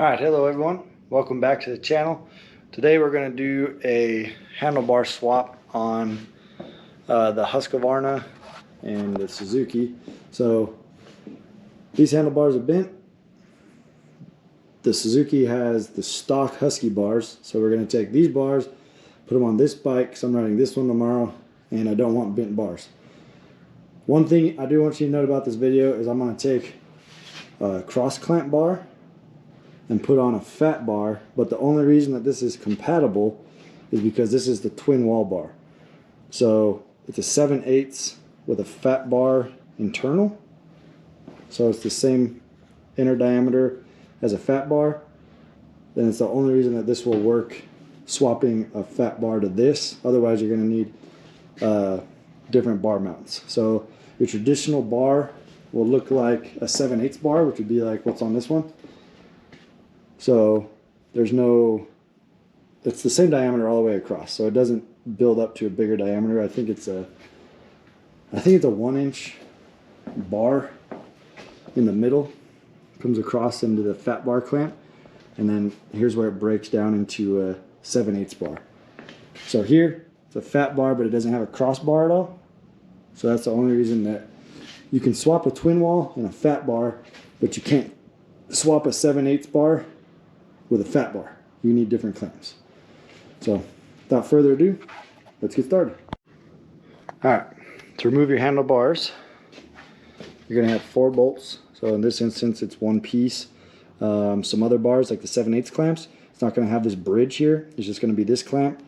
Alright, hello everyone. Welcome back to the channel. Today we're going to do a handlebar swap on the Husqvarna and the Suzuki. So these handlebars are bent. The Suzuki has the stock Husky bars. So we're going to take these bars, put them on this bike because I'm riding this one tomorrow and I don't want bent bars. One thing I do want you to note about this video is I'm going to take a cross clamp bar and put on a fat bar, but the only reason that this is compatible is because this is the twin wall bar. So it's a 7/8 with a fat bar internal, so it's the same inner diameter as a fat bar. Then it's the only reason that this will work, swapping a fat bar to this. Otherwise you're going to need different bar mounts. So your traditional bar will look like a 7/8 bar, which would be like what's on this one. So there's no, it's the same diameter all the way across, so it doesn't build up to a bigger diameter. I think it's a 1-inch bar in the middle, comes across into the fat bar clamp, and then here's where it breaks down into a 7/8 bar. So here it's a fat bar, but it doesn't have a cross bar at all. So that's the only reason that you can swap a twin wall and a fat bar, but you can't swap a 7/8 bar with a fat bar. You need different clamps. So without further ado, let's get started. Alright, to remove your handlebars, you're going to have 4 bolts. So in this instance it's one piece. Some other bars like the 7/8 clamps, it's not going to have this bridge here. It's just going to be this clamp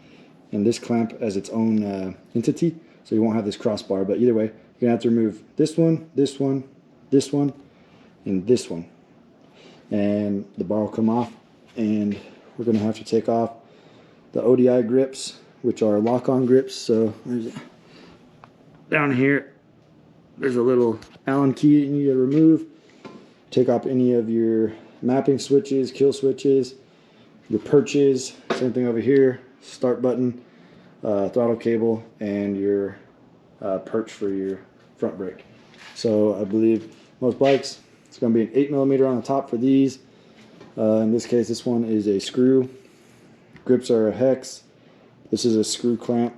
and this clamp as its own entity. So you won't have this crossbar, but either way, you're going to have to remove this one, this one, this one, and this one. And the bar will come off, and we're going to have to take off the ODI grips, which are lock-on grips. So there's, down here there's a little Allen key you need to remove. Take off any of your mapping switches, kill switches, your perches, same thing over here, start button, throttle cable, and your perch for your front brake. So I believe most bikes, it's going to be an 8mm on the top for these. In this case, this one is a screw. Grips are a hex. This is a screw clamp.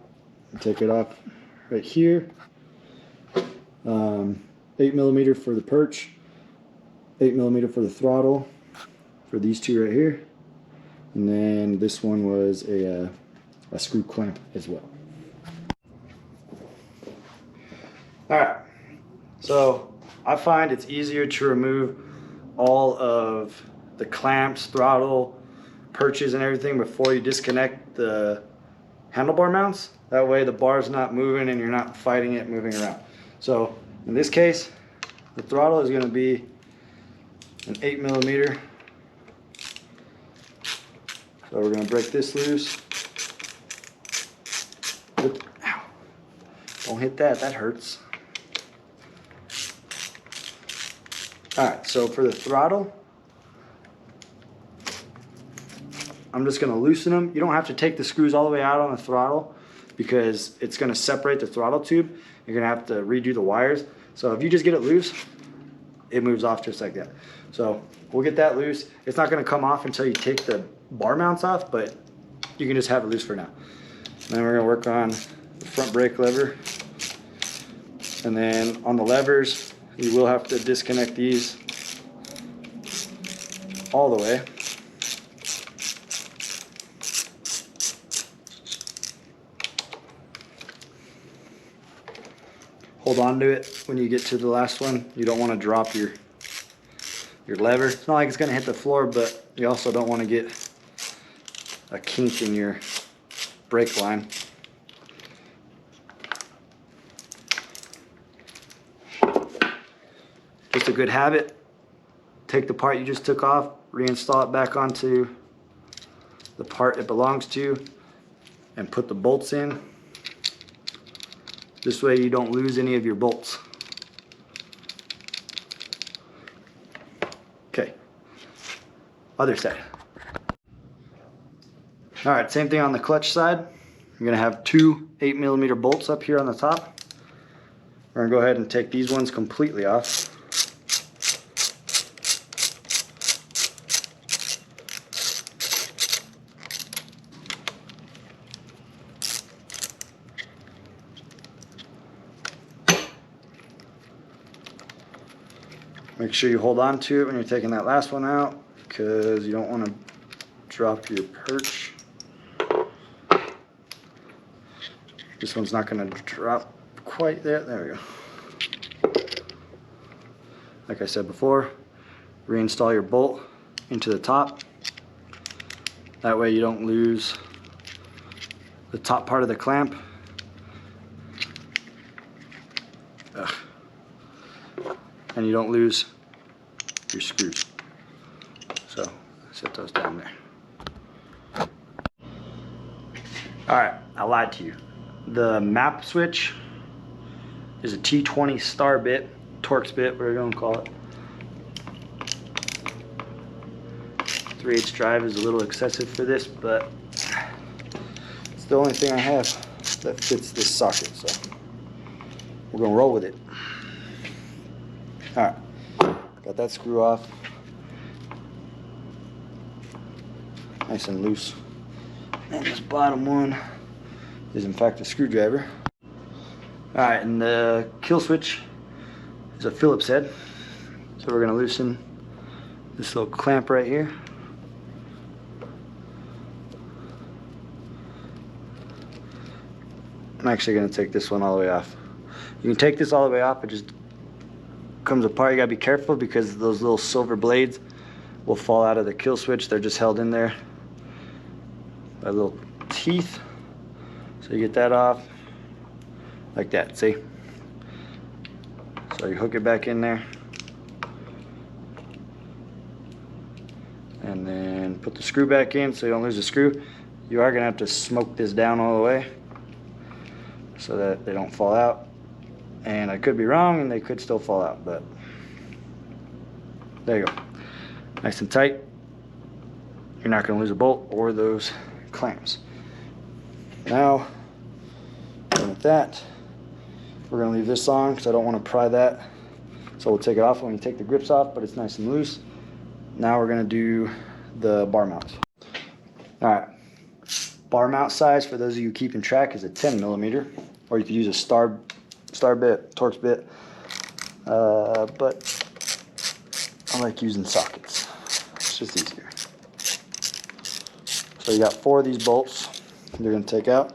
Take it off right here. 8mm for the perch. 8mm for the throttle. For these two right here. And then this one was a screw clamp as well. Alright, so I find it's easier to remove all of the clamps, throttle, perches, and everything before you disconnect the handlebar mounts. That way the bar's not moving and you're not fighting it moving around. So in this case, the throttle is going to be an 8mm. So we're going to break this loose. Ow. Don't hit that, that hurts. Alright, so for the throttle, I'm just going to loosen them. You don't have to take the screws all the way out on the throttle because it's going to separate the throttle tube. You're going to have to redo the wires. So if you just get it loose, it moves off just like that. So we'll get that loose. It's not going to come off until you take the bar mounts off, but you can just have it loose for now. And then we're going to work on the front brake lever. And then on the levers, you will have to disconnect these all the way. Hold on to it when you get to the last one. You don't want to drop your lever. It's not like it's going to hit the floor, but you also don't want to get a kink in your brake line. Just a good habit. Take the part you just took off, reinstall it back onto the part it belongs to, and put the bolts in. This way you don't lose any of your bolts. Okay, other side. Alright, same thing on the clutch side. You're going to have 2 8mm bolts up here on the top. We're going to go ahead and take these ones completely off. Make sure you hold on to it when you're taking that last one out, because you don't want to drop your perch. This one's not going to drop quite there. There we go. Like I said before, reinstall your bolt into the top. That way you don't lose the top part of the clamp. And you don't lose your screws. So set those down there. Alright, I lied to you. The map switch is a T20 star bit, Torx bit, whatever you want to call it. 3/8 drive is a little excessive for this, but it's the only thing I have that fits this socket, so we're gonna roll with it. Alright, got that screw off. Nice and loose. And this bottom one is in fact a screwdriver. Alright, and the kill switch is a Phillips head. So we're gonna loosen this little clamp right here. I'm actually gonna take this one all the way off. You can take this all the way off, it just comes apart. You gotta be careful because those little silver blades will fall out of the kill switch. They're just held in there by little teeth. So you get that off like that, see? So you hook it back in there and then put the screw back in so you don't lose the screw. You are gonna have to smoke this down all the way so that they don't fall out. And I could be wrong and they could still fall out, but there you go. Nice and tight. You're not gonna lose a bolt or those clamps. Now, done with that, we're gonna leave this on because I don't want to pry that. So we'll take it off when we take the grips off, but it's nice and loose. Now we're gonna do the bar mounts. All right, bar mount size for those of you keeping track is a 10mm, or you could use a star bit, Torx bit, but I like using sockets. It's just easier. So you got 4 of these bolts you're going to take out,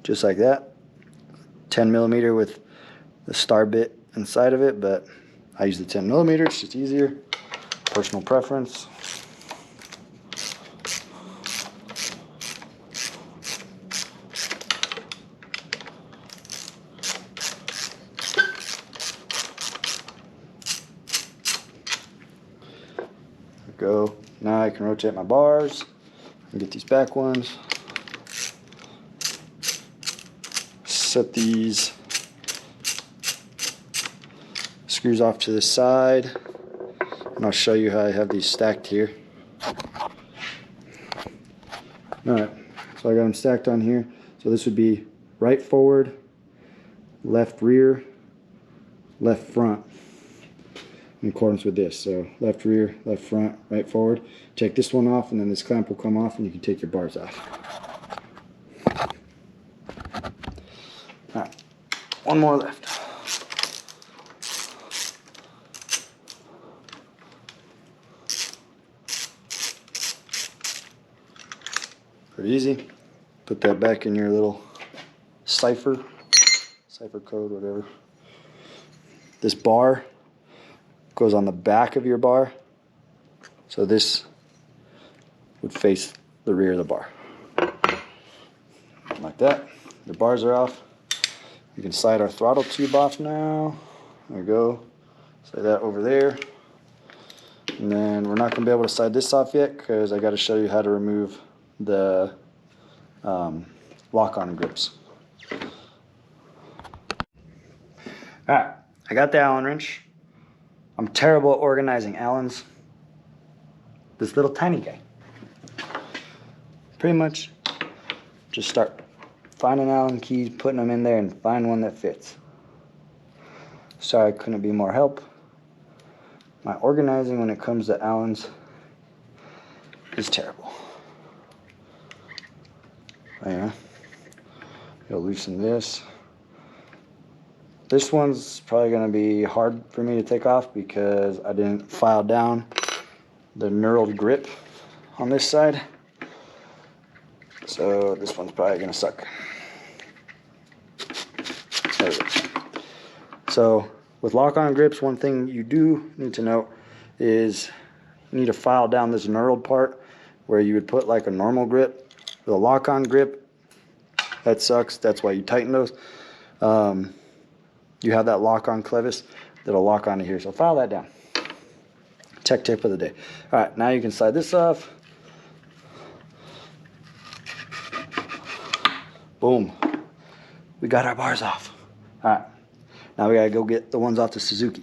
just like that. 10mm with the star bit inside of it, but I use the 10mm, it's just easier. Personal preference. Go. Now I can rotate my bars and get these back ones. Set these screws off to the side, and I'll show you how I have these stacked here. Alright, so I got them stacked on here. So this would be right forward, left rear, left front, in accordance with this. So left rear, left front, right forward. Take this one off and then this clamp will come off and you can take your bars off. Alright, one more left. Pretty easy. Put that back in your little cipher code, whatever. This bar goes on the back of your bar, so this would face the rear of the bar like that. Your bars are off. You can slide our throttle tube off now. There we go. Slide that over there, and then we're not going to be able to slide this off yet because I got to show you how to remove the lock-on grips. Alright, I got the Allen wrench. I'm terrible at organizing Allens. This little tiny guy. Pretty much just start finding Allen keys, putting them in there, and find one that fits. Sorry I couldn't be more help. My organizing when it comes to Allens is terrible. Oh, yeah. You'll loosen this. This one's probably going to be hard for me to take off because I didn't file down the knurled grip on this side. So this one's probably going to suck. There we go. So with lock-on grips, one thing you do need to note is you need to file down this knurled part where you would put like a normal grip. With a lock-on grip, that sucks. That's why you tighten those. You have that lock-on clevis that'll lock onto here. So file that down. Tech tip of the day. All right, now you can slide this off. Boom. We got our bars off. All right, now we gotta go get the ones off the Suzuki.